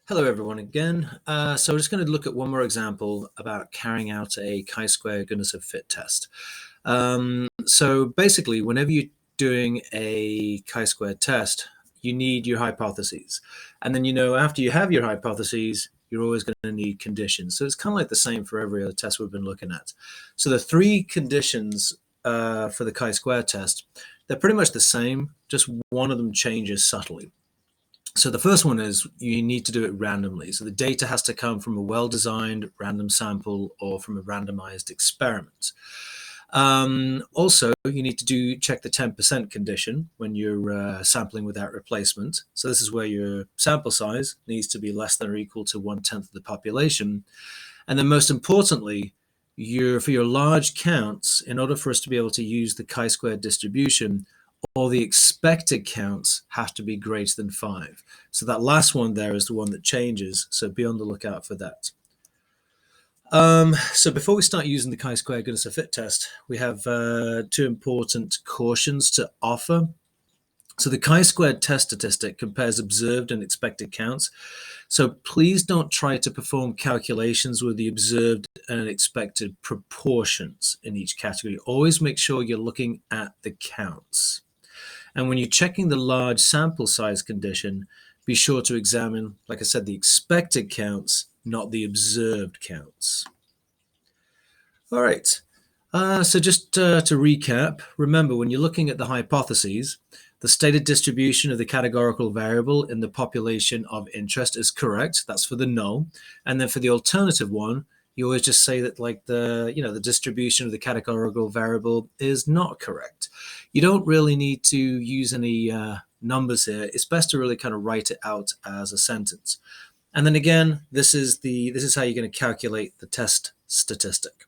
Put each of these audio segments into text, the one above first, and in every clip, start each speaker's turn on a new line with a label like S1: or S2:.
S1: Hello everyone again. So we're just going to look at one more example about carrying out a chi-square goodness of fit test. So basically, whenever you're doing a chi-square test, you need your hypotheses. And then, after you have your hypotheses, you're always going to need conditions. So it's kind of like the same for every other test we've been looking at. So the three conditions for the chi-square test, they're pretty much the same, just one of them changes subtly. So the first one is you need to do it randomly. So the data has to come from a well-designed random sample or from a randomized experiment. Also, you need to check the 10% condition when you're sampling without replacement. So this is where your sample size needs to be less than or equal to 1/10 of the population. And then most importantly, for your large counts, in order for us to be able to use the chi-square distribution, all the expected counts have to be greater than 5. So that last one there is the one that changes. So be on the lookout for that. So before we start using the chi-square goodness of fit test, we have two important cautions to offer. So the chi-squared test statistic compares observed and expected counts. So please don't try to perform calculations with the observed and expected proportions in each category. Always make sure you're looking at the counts. And when you're checking the large sample size condition, be sure to examine, like I said, the expected counts, not the observed counts. All right. So just to recap, remember when you're looking at the hypotheses, the stated distribution of the categorical variable in the population of interest is correct. That's for the null. And then for the alternative one, you always just say that the distribution of the categorical variable is not correct. You don't really need to use any numbers here. It's best to really kind of write it out as a sentence. And then again, this is how you're going to calculate the test statistic.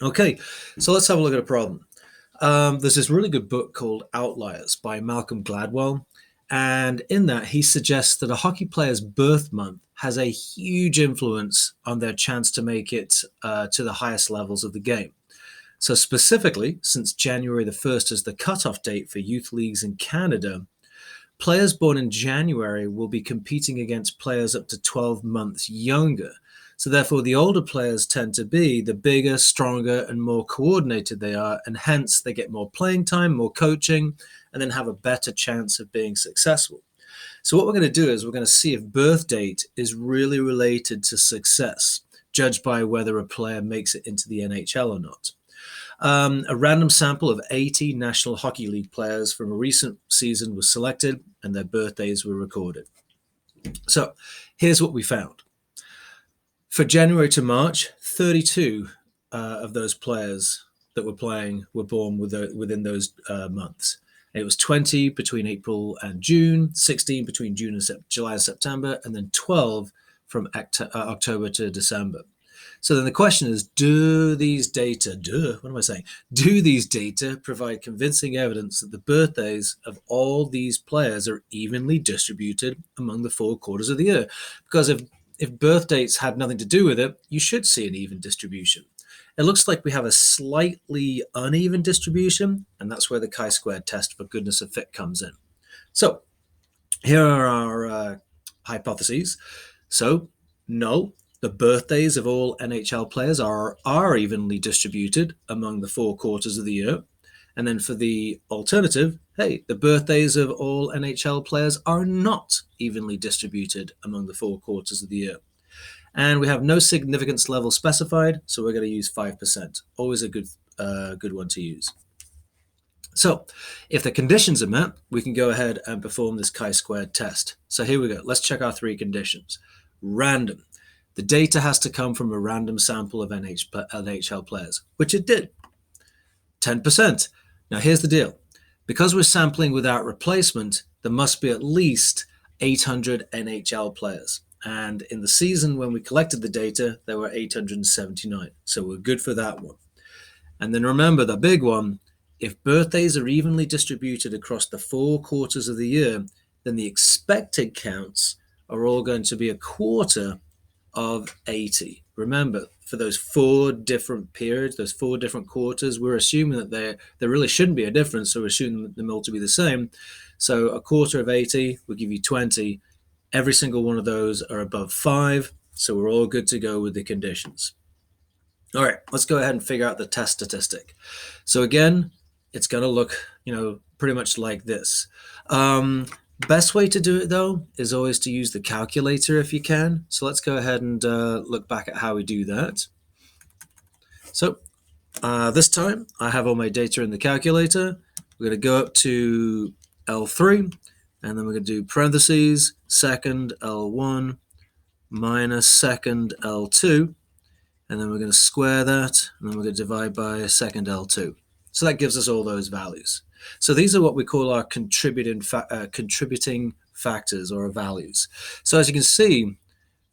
S1: Okay, so let's have a look at a problem. There's this really good book called Outliers by Malcolm Gladwell. And in that, he suggests that a hockey player's birth month has a huge influence on their chance to make it to the highest levels of the game. So specifically, since January the 1st is the cutoff date for youth leagues in Canada, players born in January will be competing against players up to 12 months younger. So therefore, the older players tend to be the bigger, stronger, and more coordinated they are, and hence they get more playing time, more coaching, and then have a better chance of being successful. So what we're going to do is we're going to see if birth date is really related to success, judged by whether a player makes it into the NHL or not. A random sample of 80 National Hockey League players from a recent season was selected, and their birthdays were recorded. So here's what we found. For January to March, 32 of those players that were playing were born within those months. And it was 20 between April and June, 16 between July and September, and then 12 from October to December. So then the question is, do these data provide convincing evidence that the birthdays of all these players are evenly distributed among the 4 quarters of the year? Because if birth dates had nothing to do with it, you should see an even distribution. It looks like we have a slightly uneven distribution, and that's where the chi-squared test for goodness of fit comes in. So here are our hypotheses. So null, the birthdays of all NHL players are evenly distributed among the 4 quarters of the year. And then for the alternative, hey, the birthdays of all NHL players are not evenly distributed among the 4 quarters of the year. And we have no significance level specified, so we're going to use 5%. Always a good one to use. So if the conditions are met, we can go ahead and perform this chi-squared test. So here we go. Let's check our 3 conditions. Random. The data has to come from a random sample of NHL players, which it did. 10%. Now here's the deal. Because we're sampling without replacement, there must be at least 800 NHL players. And in the season when we collected the data, there were 879. So we're good for that one. And then remember the big one, if birthdays are evenly distributed across the 4 quarters of the year, then the expected counts are all going to be a quarter of 80. Remember, for those 4 different periods, those 4 different quarters, we're assuming that there really shouldn't be a difference, so we're assuming them all to be the same. So a quarter of 80 will give you 20. Every single one of those are above 5, so we're all good to go with the conditions. All right, let's go ahead and figure out the test statistic. So again, it's going to look, pretty much like this. Best way to do it, though, is always to use the calculator if you can. So let's go ahead and look back at how we do that. So this time, I have all my data in the calculator. We're going to go up to L3, and then we're going to do parentheses, second L1 minus second L2, and then we're going to square that, and then we're going to divide by second L2. So that gives us all those values. So these are what we call our contributing factors or values. So as you can see,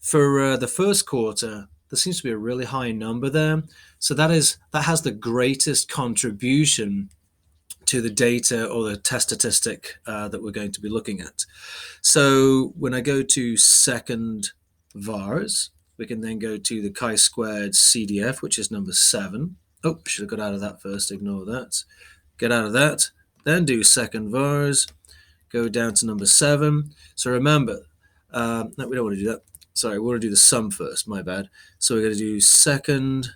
S1: for the first quarter, there seems to be a really high number there. So that has the greatest contribution to the data or the test statistic that we're going to be looking at. So when I go to second vars, we can then go to the chi-squared CDF, which is number 7. Oh, should have got out of that first. Ignore that. Get out of that. Then do second vars. Go down to number 7. So remember, no, we don't want to do that. Sorry, we want to do the sum first. My bad. So we're going to do second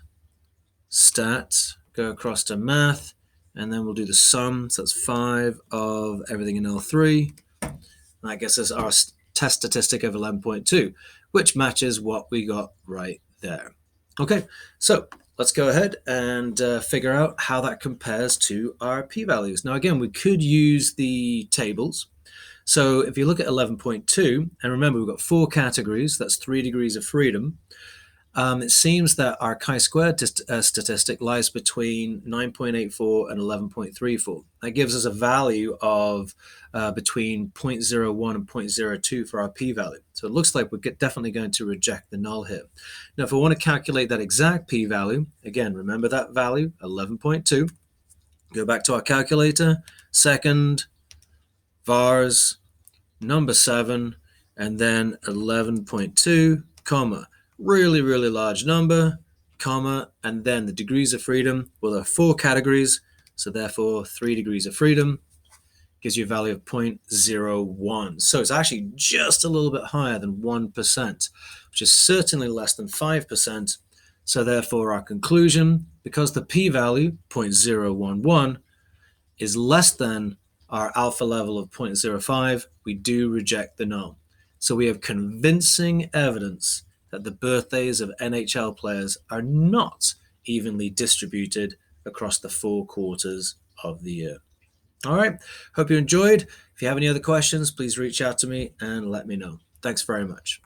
S1: stat, go across to math, and then we'll do the sum. So that's 5 of everything in L3. And that gets us our test statistic of 11.2, which matches what we got right there. Okay, so let's go ahead and figure out how that compares to our p-values. Now, again, we could use the tables. So if you look at 11.2, and remember, we've got 4 categories, that's 3 degrees of freedom. It seems that our chi-squared statistic lies between 9.84 and 11.34. That gives us a value of between 0.01 and 0.02 for our p-value. So it looks like we're definitely going to reject the null here. Now, if I want to calculate that exact p-value, again, remember that value, 11.2. Go back to our calculator, second, vars, number 7, and then 11.2, comma, really, really large number, comma, and then the degrees of freedom, well, there are 4 categories, so therefore 3 degrees of freedom gives you a value of 0.01. So it's actually just a little bit higher than 1%, which is certainly less than 5%. So therefore our conclusion, because the p-value, 0.011, is less than our alpha level of 0.05, we do reject the null. So we have convincing evidence that the birthdays of NHL players are not evenly distributed across the 4 quarters of the year. All right, hope you enjoyed. If you have any other questions, please reach out to me and let me know. Thanks very much.